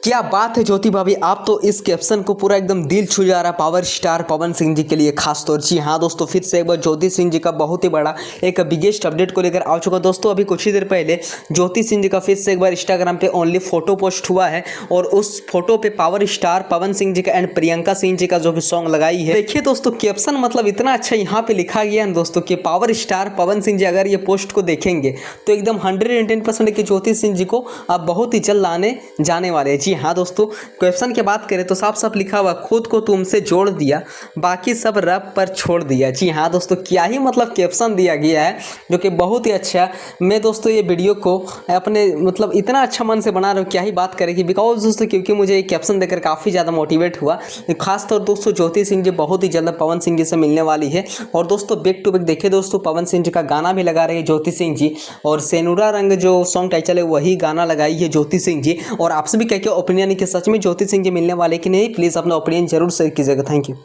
क्या बात है ज्योति भाभी, आप तो इस कैप्शन को पूरा एकदम दिल छू जा रहा है पावर स्टार पवन सिंह जी के लिए खास तौर। जी हाँ दोस्तों, फिर से एक बार ज्योति सिंह जी का बहुत ही बड़ा एक बिगेस्ट अपडेट को लेकर आ चुका दोस्तों। अभी कुछ ही देर पहले ज्योति सिंह जी का फिर से एक बार इंस्टाग्राम पे ओनली फोटो पोस्ट हुआ है और उस फोटो पे पावर स्टार पवन सिंह जी का एंड प्रियंका सिंह जी का जो भी सॉन्ग लगाई है। देखिए दोस्तों, कैप्शन मतलब इतना अच्छा यहाँ पे लिखा गया है दोस्तों कि पावर स्टार पवन सिंह जी अगर ये पोस्ट को देखेंगे तो एकदम 110% की ज्योति सिंह जी को अब बहुत ही जल्द लाने जाने वाले हैं। जी हाँ दोस्तों, क्वेश्चन की बात करें तो साफ साफ लिखा हुआ, खुद को तुमसे जोड़ दिया, बाकी सब रब पर छोड़ दिया। जी हाँ दोस्तों, क्या ही मतलब कैप्शन दिया गया है जो कि बहुत ही अच्छा। मैं दोस्तों ये वीडियो को अपने मतलब इतना अच्छा मन से बना रहा हूँ, क्या ही बात करें कि बिकॉज दोस्तों क्योंकि मुझे ये कैप्शन देकर काफ़ी ज़्यादा मोटिवेट हुआ। खासतौर दोस्तों ज्योति सिंह जी बहुत ही जल्द पवन सिंह जी से मिलने वाली है। और दोस्तों बैक टू बैक देखे दोस्तों, पवन सिंह जी का गाना भी लगा रही है ज्योति सिंह जी, और सेनुरा रंग जो सॉन्ग टाइटल है वही गाना लगाई है ज्योति सिंह जी। और आपसे भी क्या ओपिनियन है कि सच में ज्योति सिंह जी मिलने वाले कि नहीं, प्लीज़ अपना ओपिनियन जरूर शेयर कीजिएगा। Thank you.